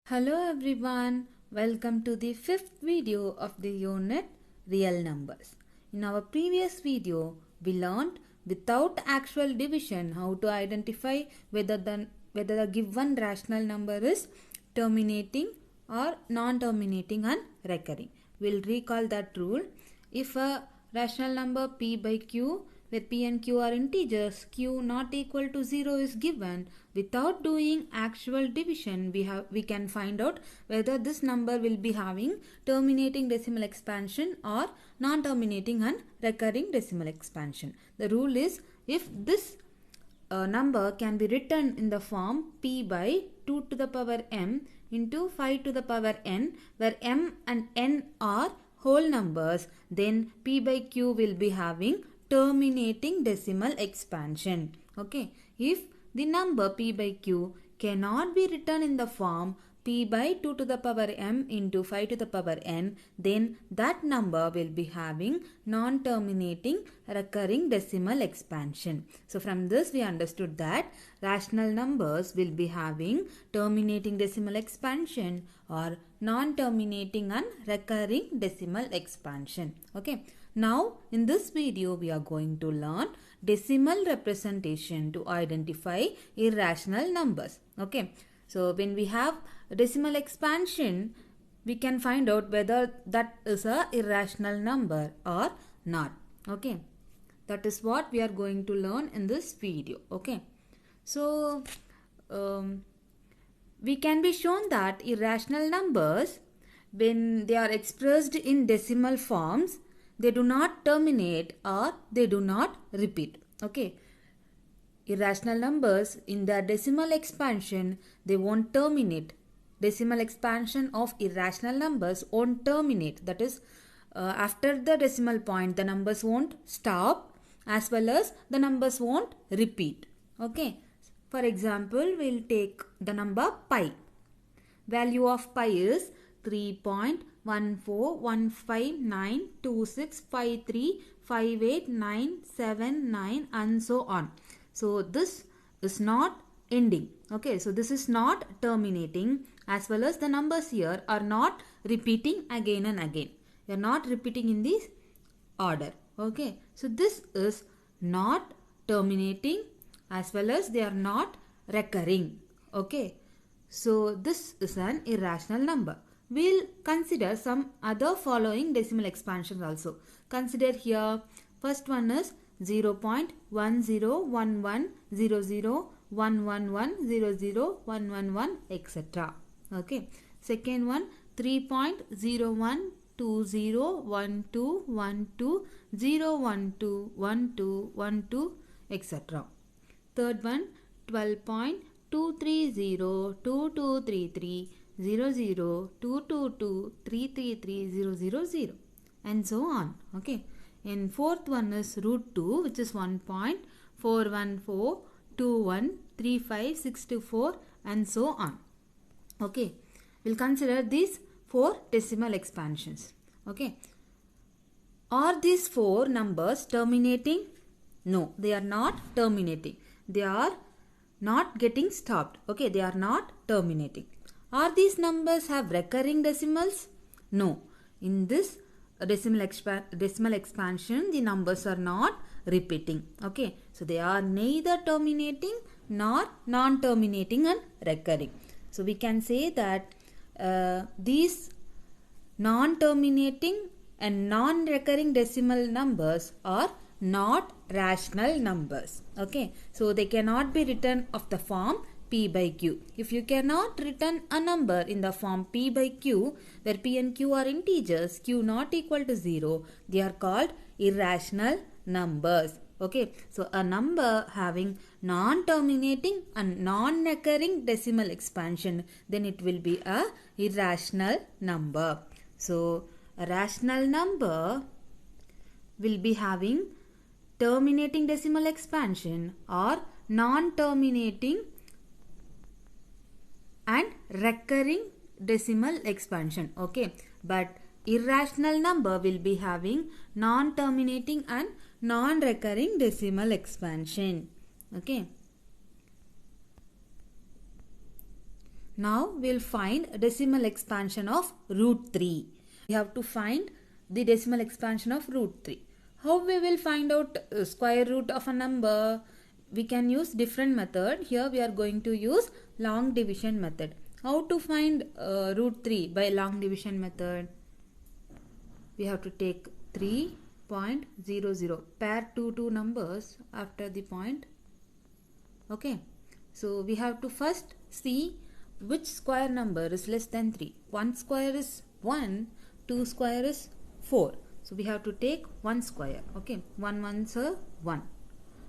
Hello everyone, welcome to the fifth video of the unit Real Numbers. In our previous video, we learned without actual division how to identify whether the given rational number is terminating or non-terminating and recurring. We'll recall that rule. If a rational number p by q where p and q are integers, q not equal to 0 is given, without doing actual division we can find out whether this number will be having terminating decimal expansion or non-terminating and recurring decimal expansion. The rule is if this number can be written in the form p by 2 to the power m into 5 to the power n, where m and n are whole numbers, then p by q will be having terminating decimal expansion. Okay, if the number p by q cannot be written in the form p by 2 to the power m into 5 to the power n, then that number will be having non-terminating recurring decimal expansion. So from this we understood that rational numbers will be having terminating decimal expansion or non-terminating and recurring decimal expansion. Okay. Now in this video we are going to learn decimal representation to identify irrational numbers. Okay. So when we have decimal expansion, we can find out whether that is a irrational number or not. Okay. That is what we are going to learn in this video. Okay. So we can be shown that irrational numbers, when they are expressed in decimal forms, they do not terminate or they do not repeat. Okay. Irrational numbers in their decimal expansion, they won't terminate. Decimal expansion of irrational numbers won't terminate. That is, after the decimal point, the numbers won't stop as well as the numbers won't repeat. Okay. For example, we'll take the number pi. Value of pi is 3.1415926535897 and so on. So this is not ending. Okay, so this is not terminating, as well as the numbers here are not repeating again and again. They are not repeating in this order. Okay, so this is not terminating as well as they are not recurring. Okay, so this is an irrational number. We'll consider some other following decimal expansions also. Consider here, first one is 0.10110011100111 etc. Okay. Second one 3.01201212012112 etc. Third one 12.23022330022233300 and so on. Okay. And fourth one is root 2, which is 1.414213564 and so on. Okay. We'll consider these four decimal expansions. Okay. Are these four numbers terminating? No, they are not terminating. They are not getting stopped. Okay, they are not terminating. Are these numbers have recurring decimals? No. In this decimal expansion, the numbers are not repeating. Okay, so they are neither terminating nor non-terminating and recurring. So we can say that these non-terminating and non-recurring decimal numbers are not rational numbers. Okay, so they cannot be written of the form p by q. If you cannot written a number in the form p by q, where p and q are integers, q not equal to 0, they are called irrational numbers. Okay, so a number having non-terminating and non-recurring decimal expansion, then it will be a irrational number. So a rational number will be having terminating decimal expansion or non-terminating and recurring decimal expansion. Okay, but irrational number will be having non-terminating and non-recurring decimal expansion. Okay. Now we'll find decimal expansion of root 3. We have to find the decimal expansion of root 3. How we will find out square root of a number? We can use different method. Here we are going to use long division method. How to find root 3 by long division method? We have to take 3.00, pair two numbers after the point. Okay, so we have to first see which square number is less than 3. 1 square is 1, 2 square is 4. So we have to take 1 square. Okay, 1 ones are 1.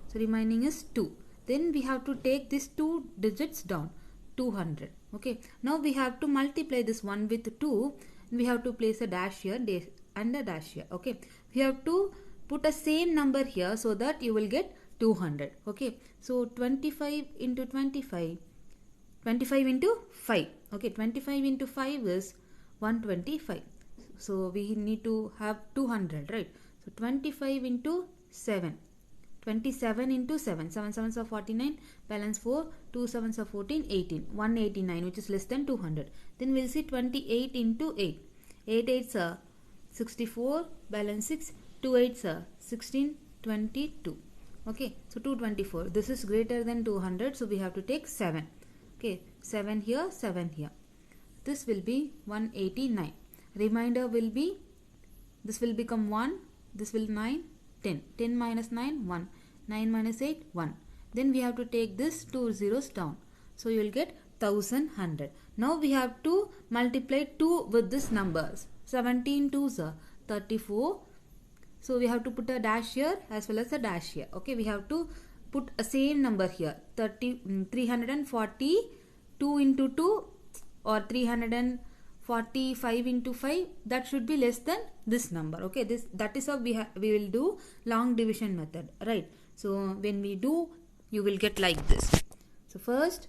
So remaining is 2. Then we have to take these 2 digits down, 200. Okay, now we have to multiply this 1 with 2. We have to place a dash here and a dash here. Okay, we have to put a same number here so that you will get 200. Okay, so 25 into 25, 25 into 5. Okay, 25 into 5 is 125. So we need to have 200, right? So 25 into 7. 27 into 7. 7 sevens are 49. Balance 4. 2 sevens are 14. 18. 189, which is less than 200. Then we'll see 28 into 8. 8 eights are 64. Balance 6. 2 eights are 16. 22. Okay, so 224. This is greater than 200. So we have to take 7. Okay, 7 here, 7 here. This will be 189. Remainder will be, this will become 1. This will 9, 10. 10 minus 9, 1. 9 minus 8, 1. Then we have to take this 2 zeros down. So you will get 1100. Now we have to multiply 2 with this numbers. 17 2s are 34. So we have to put a dash here as well as a dash here. Okay, we have to put a same number here. 342 into 2 or 345 into 5, that should be less than this number. Okay, that is how we will do long division method, right? So when we do, you will get like this. So first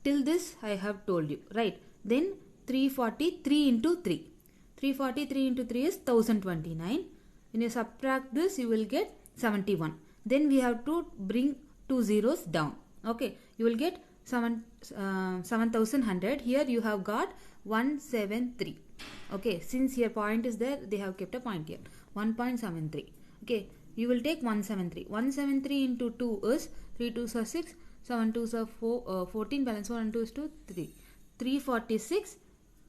till this I have told you, right? Then 343 into 3. 343 into 3 is 1029. When you subtract this, you will get 71. Then we have to bring 2 zeros down. Okay, you will get 7100. Here you have got 173. Okay, since here point is there, they have kept a point here. 1.73. Okay, you will take 173. 173 into 2 is 3 2s are 6, 7 2s are 14. Balance 1 and 2 is 2, 3. 346.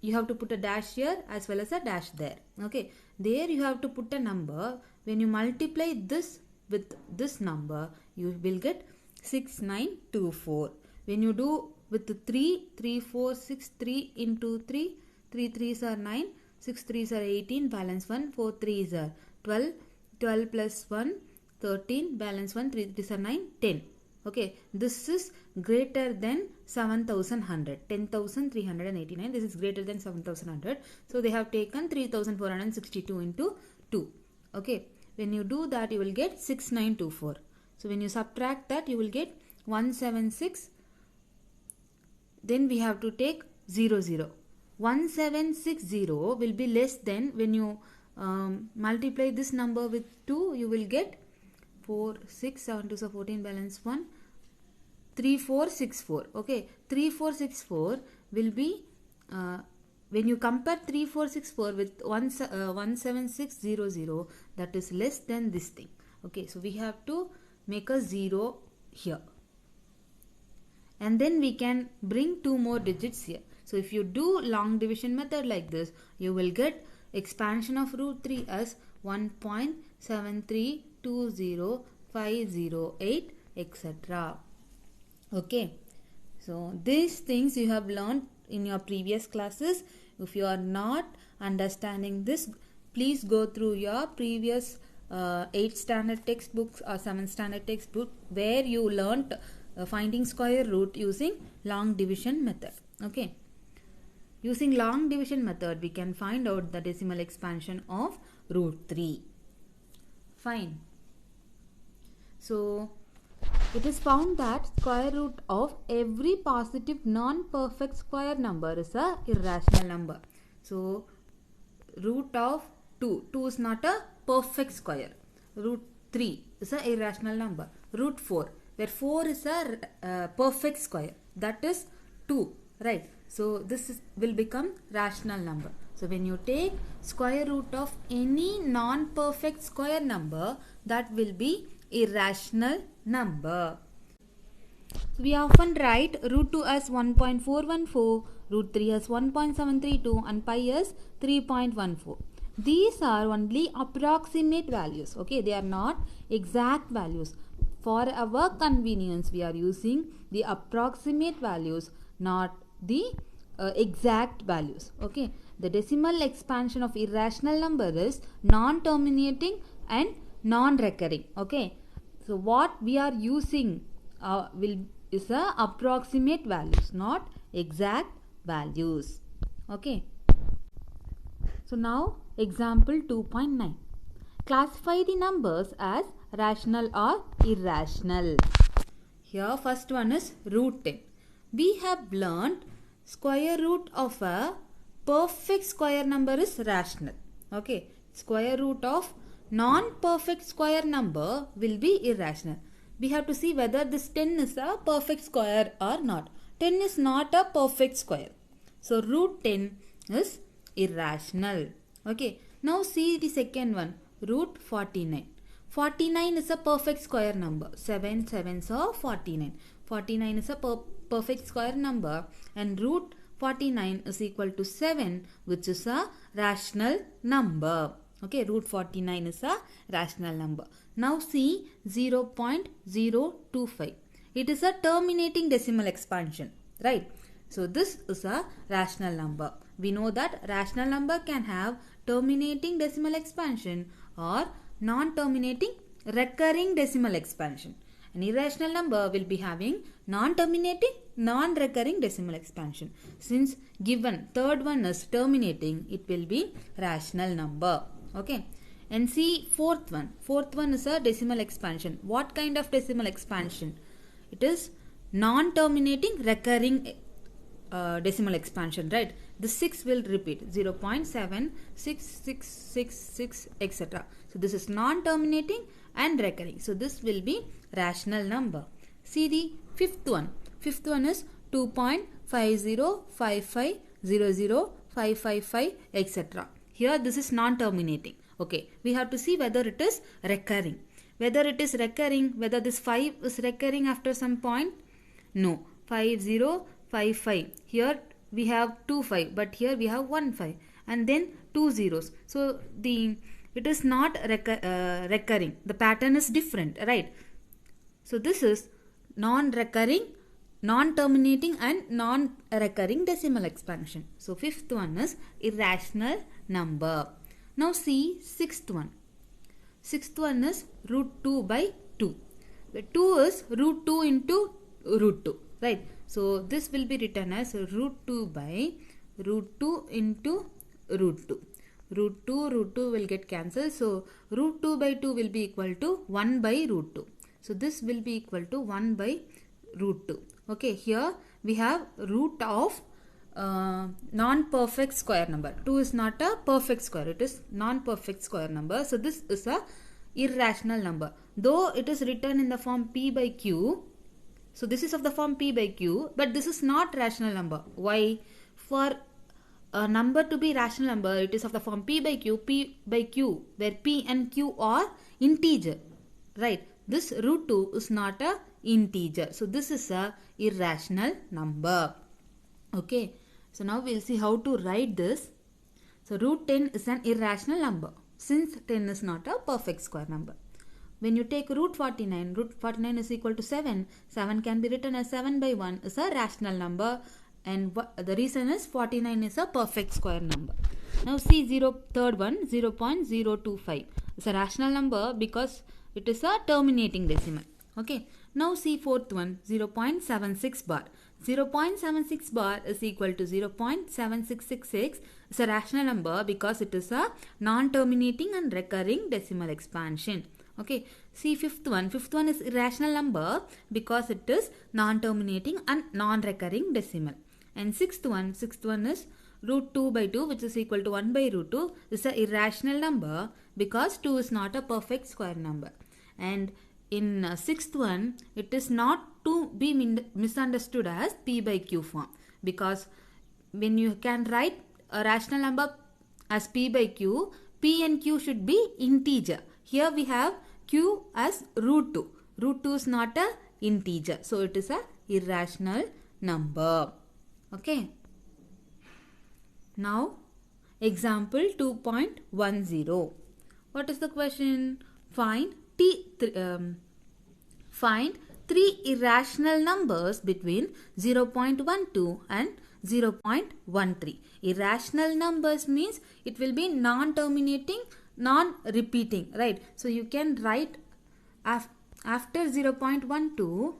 You have to put a dash here as well as a dash there. Okay, there you have to put a number. When you multiply this with this number, you will get 6924. When you do with the 3, 3 4 6, 3 into 3, 3 3s are 9, 6 3s are 18, balance 1, 4 3s are 12, 12 plus 1, 13, balance 1, 3 3s are 9, 10. Okay, this is greater than 7100, 10,389. This is greater than 7100. So they have taken 3462 into 2. Okay, when you do that, you will get 6924. So when you subtract that, you will get 176. Then we have to take 0 0. 1760 will be less than, when you multiply this number with 2, you will get 4 6 7 2 are 14, balance 1, 3464. Okay, 3464 will be when you compare 3464 with 17600, that is less than this thing. Okay, so we have to make a 0 here, and then we can bring 2 more digits here. So if you do long division method like this, you will get expansion of root 3 as 1.7320508, etc. Okay, so these things you have learned in your previous classes. If you are not understanding this, please go through your previous 8th standard textbooks or 7th standard textbook, where you learnt finding square root using long division method. Okay, using long division method, we can find out the decimal expansion of root 3. Fine. So it is found that square root of every positive non-perfect square number is a irrational number. So root of 2 is not a perfect square. Root 3 is a irrational number. Root 4, where 4 is a perfect square, that is 2. right? So this will become rational number. So when you take square root of any non-perfect square number, that will be irrational number. So we often write root 2 as 1.414, root 3 as 1.732 and pi as 3.14. These are only approximate values. Okay, they are not exact values. For our convenience, we are using the approximate values, not the exact values. Okay, the decimal expansion of irrational number is non-terminating and non-recurring. Okay, so what we are using is a approximate values, not exact values. Okay, so now example 2.9. Classify the numbers as rational or irrational. Here first one is root 10. We have learned square root of a perfect square number is rational. Okay, square root of non-perfect square number will be irrational. We have to see whether this 10 is a perfect square or not. 10 is not a perfect square. So root 10 is irrational. Okay, now see the second one, root 49. 49 is a perfect square number. 7 sevens are 49. 49 is a perfect square number and root 49 is equal to 7, which is a rational number. Okay, root 49 is a rational number. Now see 0.025. It is a terminating decimal expansion, right? So this is a rational number. We know that rational number can have terminating decimal expansion or non-terminating recurring decimal expansion. An irrational number will be having non-terminating, non-recurring decimal expansion. Since given third one is terminating, it will be rational number. Okay. And see fourth one. Fourth one is a decimal expansion. What kind of decimal expansion? It is non-terminating recurring decimal expansion, right? The 6 will repeat 0.7666 etc. So this is non-terminating and recurring. So this will be rational number. See the fifth one. Fifth one is 2.5055005555 etc. Here this is non-terminating. Okay, we have to see whether it is recurring. Whether it is recurring, whether this 5 is recurring after some point? No. 5055. Here we have 2 5, but here we have 1 5 and then 2 zeros. So it is not recurring. The pattern is different, right? So this is non-recurring, non-terminating and non-recurring decimal expansion. So fifth one is irrational number. Now see sixth one. Sixth one is root 2 by 2. The 2 is root 2 into root 2, right? So this will be written as root 2 by root 2 into root 2. Root 2 will get cancelled. So root 2 by 2 will be equal to 1 by root 2. So this will be equal to 1 by root 2. Okay, here we have root of non-perfect square number. 2 is not a perfect square. It is non-perfect square number. So this is a irrational number. Though it is written in the form P by Q. So this is of the form P by Q. But this is not rational number. Why? For a number to be rational number, it is of the form P by Q, where P and Q are integer. Right? This root 2 is not a integer. So this is a irrational number. Okay. So now we'll see how to write this. So root 10 is an irrational number since 10 is not a perfect square number. When you take root 49 is equal to 7. 7 can be written as 7 by 1 is a rational number. And the reason is 49 is a perfect square number. Now see third one, 0.025. It's a rational number because it is a terminating decimal. Okay. Now see fourth one, 0.76 bar. 0.76 bar is equal to 0.7666. It's a rational number because it is a non-terminating and recurring decimal expansion. Okay. See fifth one. Fifth one is irrational number because it is non-terminating and non-recurring decimal. And sixth one is root 2 by 2, which is equal to 1 by root 2. This is an irrational number because 2 is not a perfect square number. And in sixth one, it is not to be misunderstood as P by Q form. because when you can write a rational number as p by q, p and q should be integer. Here we have q as root 2. Root 2 is not a integer, so it is a irrational number. Okay. Now example 2.10. What is the question? Find three irrational numbers between 0.12 and 0.13. Irrational numbers means it will be non-terminating, non-repeating, right? So you can write after 0.12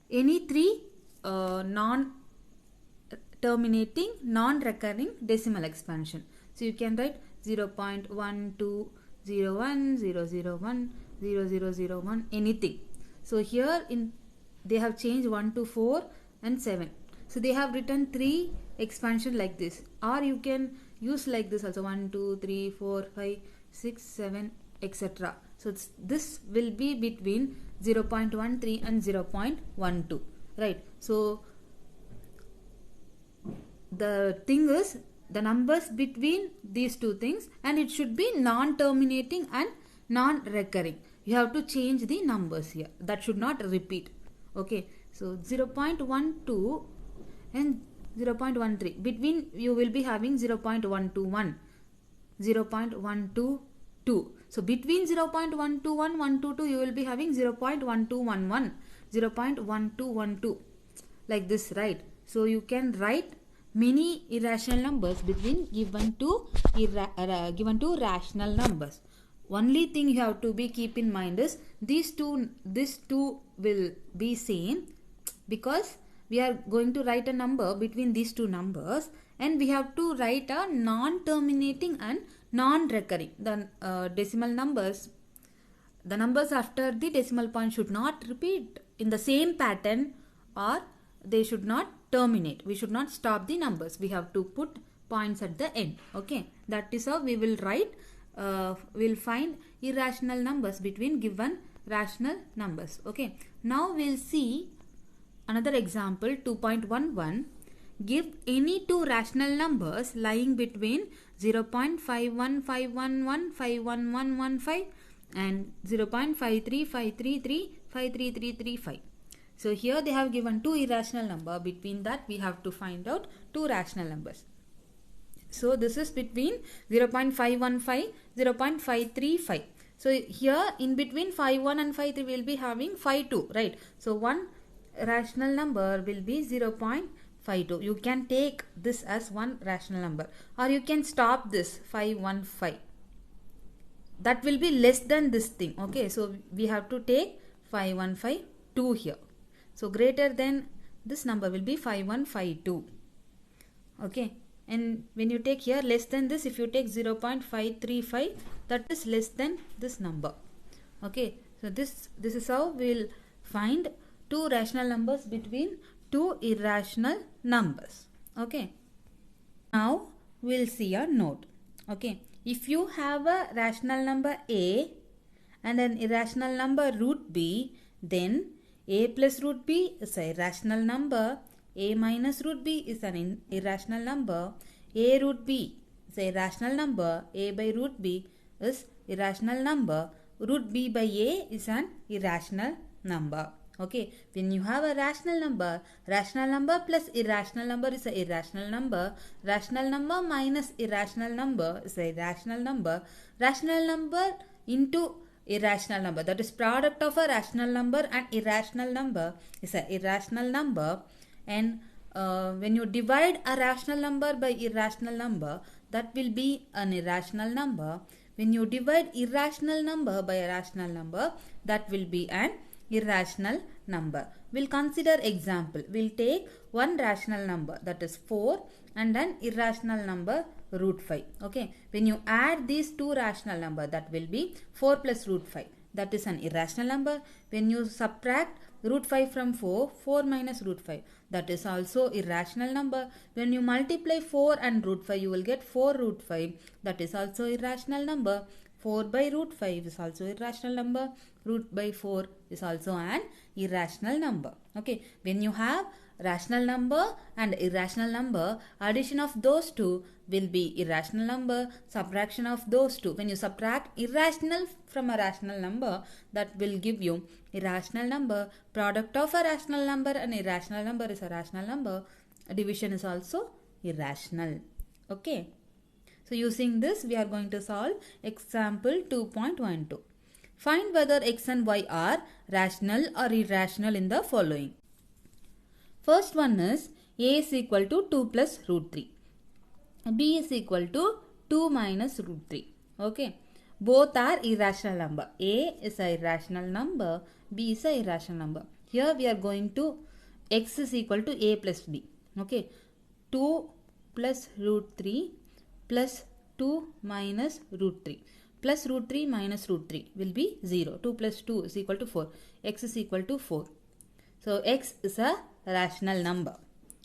any three non-terminating, non-recurring decimal expansion. So you can write 0.1201, 001, 0001, anything. So here they have changed 1 to 4 and 7. So they have written 3 expansion like this, or you can use like this also, 1, 2, 3, 4, 5, 6, 7, etc. So this will be between 0.13 and 0.12, right? So the thing is, the numbers between these two things, and it should be non-terminating and non-recurring. You have to change the numbers here. That should not repeat. Okay. So 0.12 and 0.13. Between you will be having 0.121, 0.122. So between 0.121, 122 you will be having 0.1211, 0.1212, like this, right? So you can write many irrational numbers between given two rational numbers. Only thing you have to be keep in mind is these two will be same, because we are going to write a number between these two numbers, and we have to write a non-terminating and non-recurring. The decimal numbers, the numbers after the decimal point should not repeat in the same pattern, or they should not terminate. We should not stop the numbers. We have to put points at the end. Okay, that is how we will write. We'll find irrational numbers between given rational numbers. Okay, now we'll see another example 2.11. Give any two rational numbers lying between 0.51511, and 0.53533, So here they have given two irrational number. Between that we have to find out two rational numbers. So this is between 0.515, 0.535. So here in between 51 and 53 we will be having 52, right? So one rational number will be 0.52. You can take this as one rational number, or you can stop this 515. That will be less than this thing. Okay, so we have to take 5152 here. So greater than this number will be 5152. Okay, and when you take here less than this, if you take 0.535, that is less than this number. Okay, so this is how we will find two rational numbers between two irrational numbers. Okay, now we will see a note. Okay, if you have a rational number a and an irrational number root b, then a plus root b is a rational number, a minus root b is an irrational number, a root b is a rational number, a by root b is irrational number, root b by a is an irrational number. Okay, when you have a rational number plus irrational number is a irrational number, rational number minus irrational number is a rational number into irrational number, that is product of a rational number and irrational number is a irrational number. And when you divide a rational number by irrational number, that will be an irrational number. When you divide irrational number by a rational number, that will be an irrational number. We'll consider example. We'll take one rational number, that is 4, and an irrational number root 5. Okay, when you add these two rational number, that will be 4 plus root 5, that is an irrational number. When you subtract root 5 from 4, 4 minus root 5, that is also irrational number. When you multiply 4 and root 5, you will get 4 root 5, that is also irrational number. 4 by root 5 is also irrational number. root by 4 is also an irrational number. Okay, when you have rational number and irrational number, addition of those two will be irrational number, subtraction of those two, when you subtract irrational from a rational number, that will give you irrational number. Product of a rational number and irrational number is a rational number. Division is also irrational. Okay, so using this we are going to solve example 2.12. Find whether x and y are rational or irrational in the following. First one is a is equal to 2 plus root 3. B is equal to 2 minus root 3. Okay. Both are irrational number. A is a irrational number. B is a irrational number. Here we are going to x is equal to a plus b. Okay. 2 plus root 3 plus 2 minus root 3. Plus root 3 minus root 3 will be 0. 2 plus 2 is equal to 4. X is equal to 4. So x is a rational number.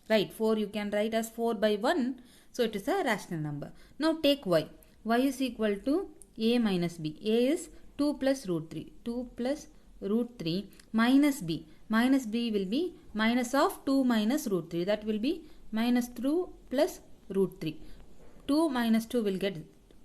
Right, 4 you can write as 4 by 1. So it is a rational number. Now take y. Y is equal to a minus b. A is 2 plus root 3. 2 plus root 3 minus b. Minus b will be minus of 2 minus root 3. That will be minus 2 plus root 3. 2 minus 2 will get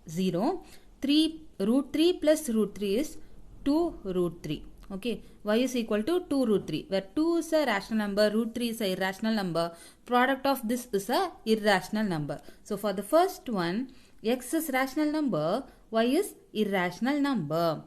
0. Root 3 plus root 3 is 2 root 3. Okay, y is equal to 2 root 3, where 2 is a rational number, root 3 is a irrational number. Product of this is a irrational number. So for the first one, x is rational number, y is irrational number.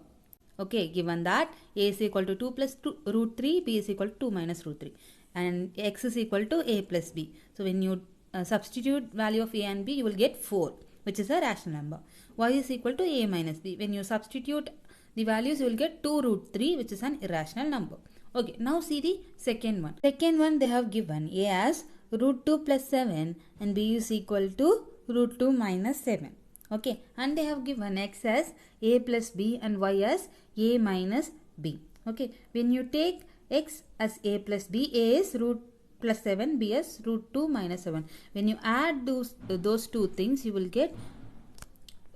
Okay, given that a is equal to 2 plus root 3, b is equal to 2 minus root 3, and x is equal to a plus b. So when you substitute value of a and b, you will get 4, which is a rational number. Y is equal to a minus b. When you substitute the values, you will get 2 root 3, which is an irrational number. Okay, now see the second one. Second one, they have given a as root 2 plus 7 and b is equal to root 2 minus 7. Okay, and they have given x as a plus b and y as a minus b. Okay, when you take x as a plus b, a is root plus 7, b as root 2 minus 7. When you add those two things, you will get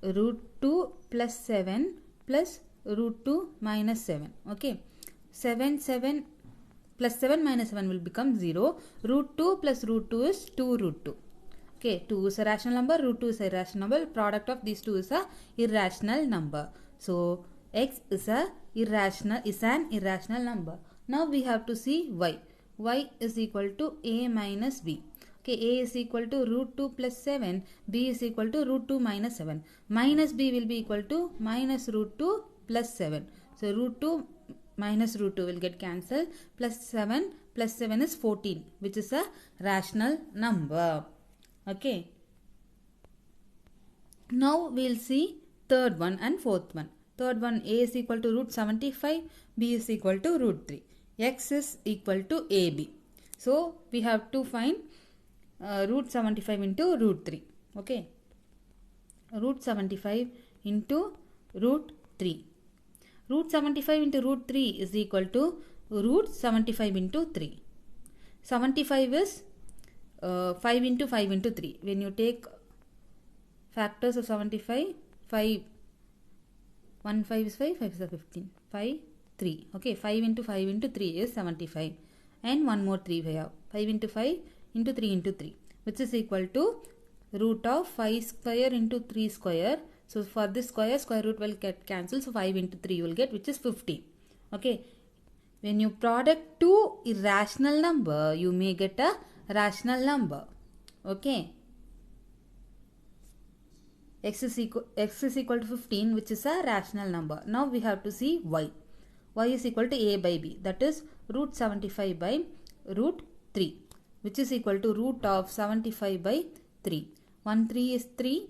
root 2 plus 7 plus root 2 minus 7. Okay, 7 plus 7 minus 7 will become 0. Root 2 plus root 2 is 2 root 2. Okay, 2 is a rational number, root 2 is a irrational number. Product of these two is a irrational number. So x is an irrational number. Now we have to see y. Y is equal to a minus b. Okay, a is equal to root 2 plus 7, b is equal to root 2 minus 7. Minus b will be equal to minus root 2 plus 7. So root 2 minus root 2 will get cancelled. Plus 7 is 14, which is a rational number. Okay. Now we will see third one and fourth one. Third one, a is equal to root 75, b is equal to root 3. X is equal to ab. So we have to find root 75 into root 3. Okay. Root 75 into root 3. Root 75 into root 3 is equal to root 75 into 3. 75 is 5 into 5 into 3. When you take factors of 75, 5, 1 5 is 5, 5 is 15, 5, 3. Okay, 5 into 5 into 3 is 75. And one more 3 we have. 5 into 5 into 3 into 3, which is equal to root of 5 square into 3 square. So for this square root will get cancelled. So 5 into 3 you will get, which is 15. Okay. When you product two irrational number, you may get a rational number. Okay. X is equal to 15, which is a rational number. Now we have to see y. Y is equal to a by b. That is root 75 by root 3, which is equal to root of 75 by 3. 1 3 is 3.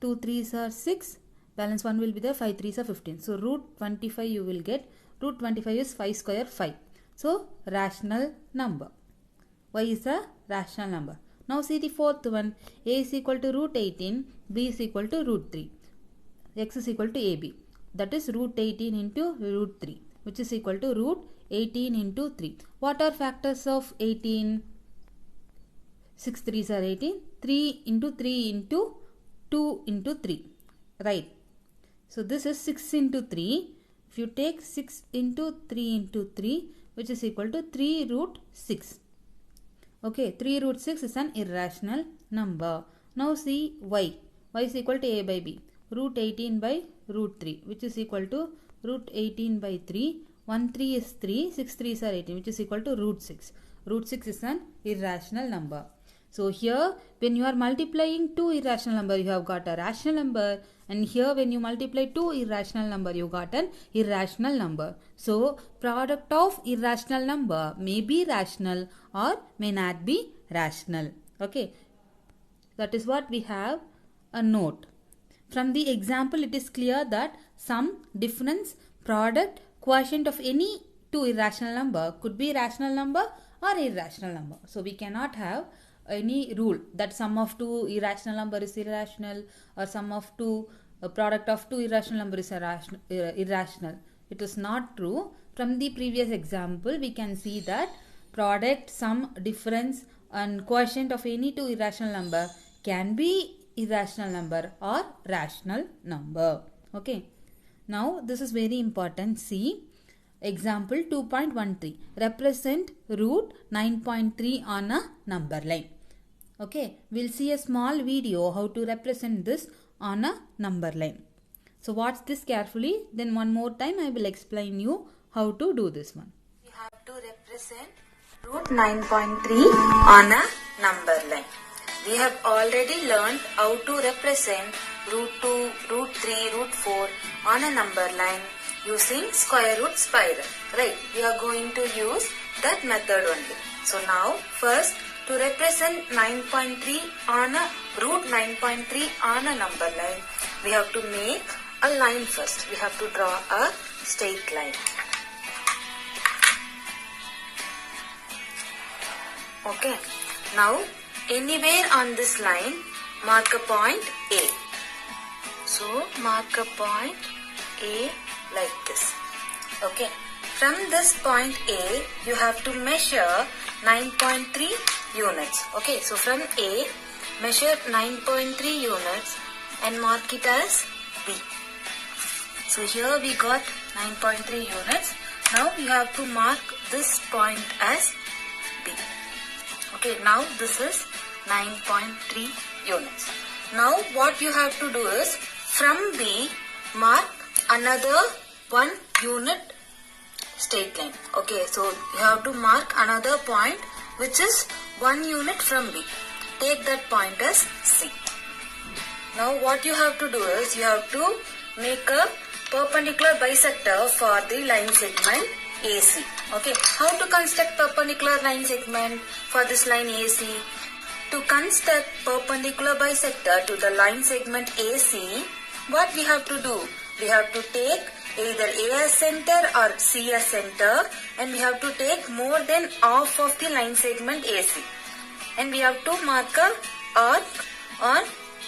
2 3s are 6. Balance 1 will be there. 5 3s are 15. So root 25 you will get. Root 25 is 5 square 5. So rational number. Y is a rational number. Now see the fourth one. A is equal to root 18. B is equal to root 3. X is equal to AB. That is root 18 into root 3, which is equal to root 18 into 3. What are factors of 18? 6 3s are 18. 3 into 3 into 2 into 3. Right. So this is 6 into 3, If you take 6 into 3 into 3, which is equal to 3 root 6. Okay, 3 root 6 is an irrational number. Now see y. Y is equal to a by b. Root 18 by root 3, which is equal to root 18 by 3. 1 3 is 3, 6 3s are 18, which is equal to root 6. Root 6 is an irrational number. So here when you are multiplying two irrational number, you have got a rational number, and here when you multiply two irrational number, you got an irrational number. So product of irrational number may be rational or may not be rational. Okay, that is what we have a note. From the example, it is clear that sum, difference, product, quotient of any two irrational number could be rational number or irrational number. So we cannot have any rule that sum of two irrational number is irrational, or sum of two product of two irrational number is irrational. It is not true. From the previous example, we can see that product, sum, difference and quotient of any two irrational number can be irrational number or rational number. Okay. Now this is very important. See example 2.13. Represent root 9.3 on a number line. Okay, we'll see a small video how to represent this on a number line. So watch this carefully. Then one more time I will explain you how to do this one. We have to represent root 9.3 on a number line. We have already learned how to represent root 2, root 3, root 4 on a number line using square root spiral. Right, we are going to use that method only. So now first, to represent 9.3 on a root 9.3 on a number line, we have to make a line first. We have to draw a straight line. Okay. Now anywhere on this line, mark a point A. So mark a point A like this. Okay. From this point A, you have to measure 9.3 units. Okay, so from A, measure 9.3 units and mark it as B. So here we got 9.3 units. Now you have to mark this point as B. Okay, now this is 9.3 units. Now what you have to do is, from B, mark another 1 unit straight line. Okay, so you have to mark another point which is 1 unit from B. Take that point as C. Now what you have to do is, you have to make a perpendicular bisector for the line segment AC. Okay, how to construct perpendicular line segment for this line AC? To construct perpendicular bisector to the line segment AC, what we have to do? We have to take either A as center or C as center, and we have to take more than half of the line segment AC, and we have to mark a arc on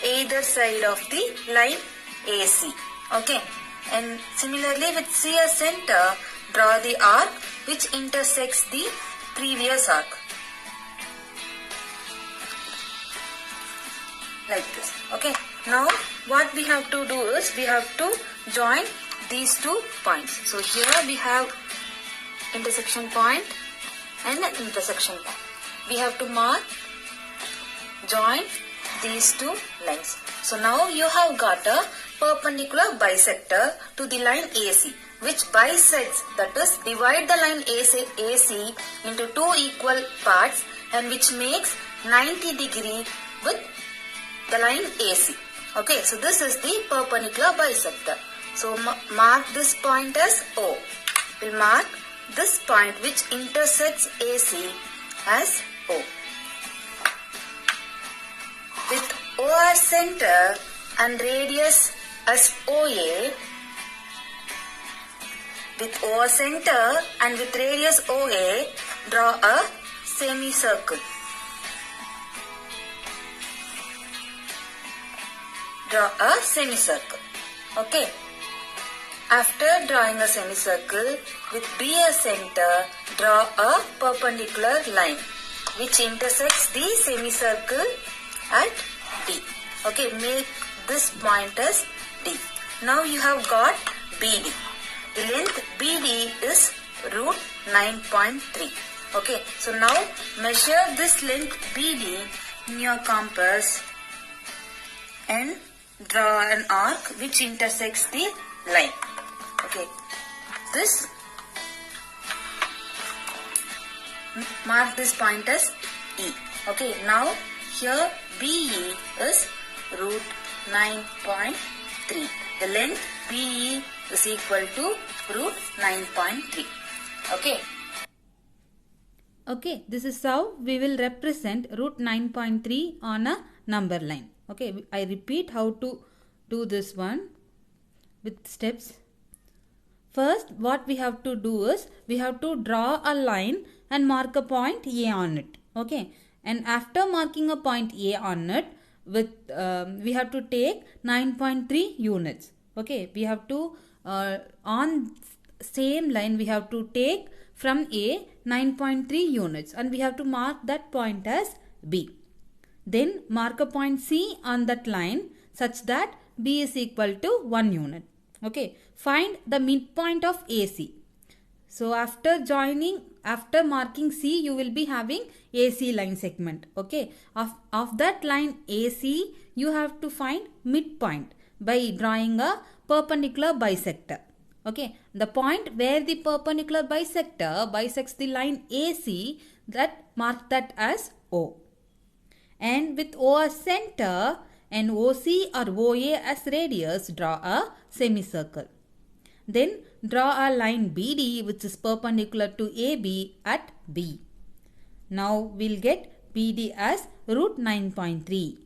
either side of the line AC. Okay, and similarly with C as center, draw the arc which intersects the previous arc like this. Okay, now what we have to do is, we have to join these 2 points. So here we have intersection point and an intersection point. We have to mark, join these 2 lines. So now you have got a perpendicular bisector to the line AC, which bisects, that is divide the line AC into 2 equal parts, and which makes 90 degree with the line AC. Okay, so this is the perpendicular bisector. So mark this point as O. We'll mark this point which intersects AC as O. With O as center and radius as OA, with O as center and with radius OA, draw a semicircle. Draw a semicircle. Okay. After drawing a semicircle, with B as center, draw a perpendicular line which intersects the semicircle at D. Okay, make this point as D. Now you have got BD. the length BD is root 9.3. Okay, so now measure this length BD in your compass and draw an arc which intersects the line. Okay, this mark this point as E. Okay, now here BE is root 9.3. The length BE is equal to root 9.3. Okay. Okay, this is how we will represent root 9.3 on a number line. Okay, I repeat how to do this one with steps. First, what we have to do is we have to draw a line and mark a point A on it. Okay, and after marking a point A on it, with we have to take 9.3 units. Okay, we have to on same line we have to take from A 9.3 units and we have to mark that point as B. Then mark a point C on that line such that B is equal to 1 unit. Okay, find the midpoint of AC. So after marking C, you will be having AC line segment. Okay, of that line AC, you have to find midpoint by drawing a perpendicular bisector. Okay, the point where the perpendicular bisector bisects the line AC, that mark that as O. And with O as center and OC or OA as radius, draw a semicircle. Then draw a line BD which is perpendicular to AB at B. Now we'll get BD as root 9.3.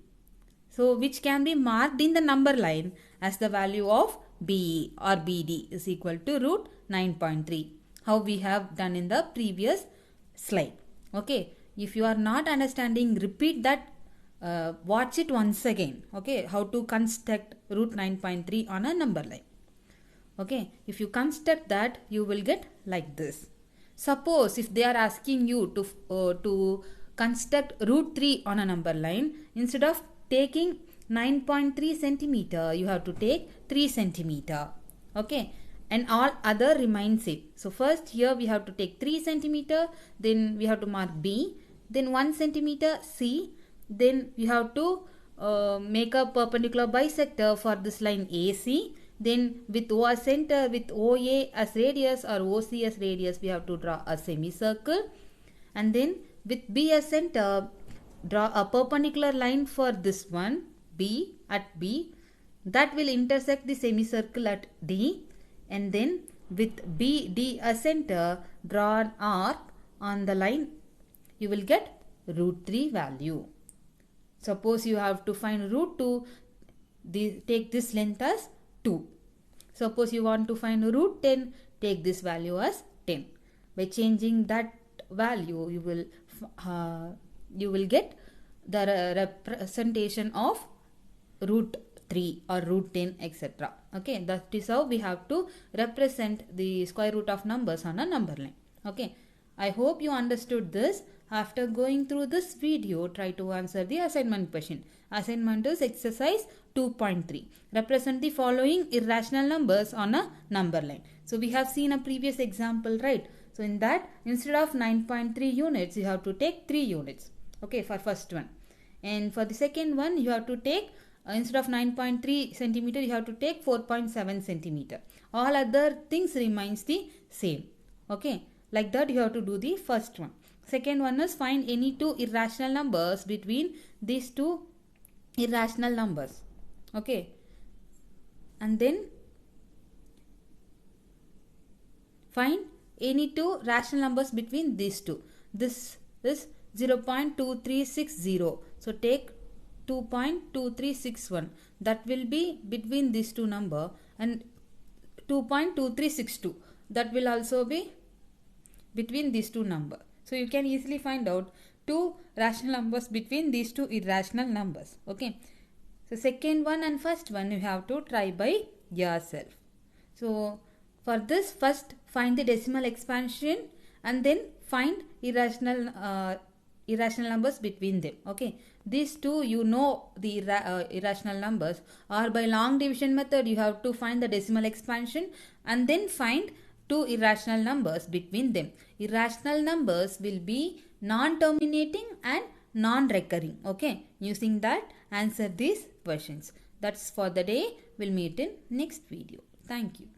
So which can be marked in the number line as the value of BE or BD is equal to root 9.3. How we have done in the previous slide. Okay, if you are not understanding, repeat that, watch it once again. Okay, how to construct root 9.3 on a number line. Okay, if you construct that, you will get like this. Suppose if they are asking you to construct root 3 on a number line, instead of taking 9.3 centimeter, you have to take 3 centimeter. Okay, and all other remain same. So first here we have to take 3 centimeter, then we have to mark B, then 1 centimeter C, then we have to make a perpendicular bisector for this line AC. Then with O as center, with OA as radius or OC as radius, we have to draw a semicircle. And then with B as center, draw a perpendicular line for this one, B at B. That will intersect the semicircle at D. And then with BD as center, draw an arc on the line. You will get root 3 value. Suppose you have to find root 2, take this length as 2. Suppose you want to find root 10, take this value as 10. By changing that value, you will get the representation of root 3 or root 10, etc. Okay, that is how we have to represent the square root of numbers on a number line. Okay, I hope you understood this. After going through this video, try to answer the assignment question. Assignment is exercise 2.3. Represent the following irrational numbers on a number line. So we have seen a previous example, right? So in that, instead of 9.3 units, you have to take 3 units. Okay, for first one. And for the second one, you have to take, instead of 9.3 centimeter, you have to take 4.7 centimeter. All other things remains the same. Okay, like that you have to do the first one. Second one is find any two irrational numbers between these two irrational numbers. Okay. And then find any two rational numbers between these two. This is 0.2360. So take 2.2361. That will be between these two number, and 2.2362. That will also be between these two number. So you can easily find out two rational numbers between these two irrational numbers. Okay. So second one and first one you have to try by yourself. So for this, first find the decimal expansion and then find irrational numbers between them. Okay. these two you know the irrational numbers, or by long division method you have to find the decimal expansion and then find two irrational numbers between them. Irrational numbers will be non-terminating and non-recurring. Okay, using that answer these questions. That's for the day. We'll meet in next video. Thank you.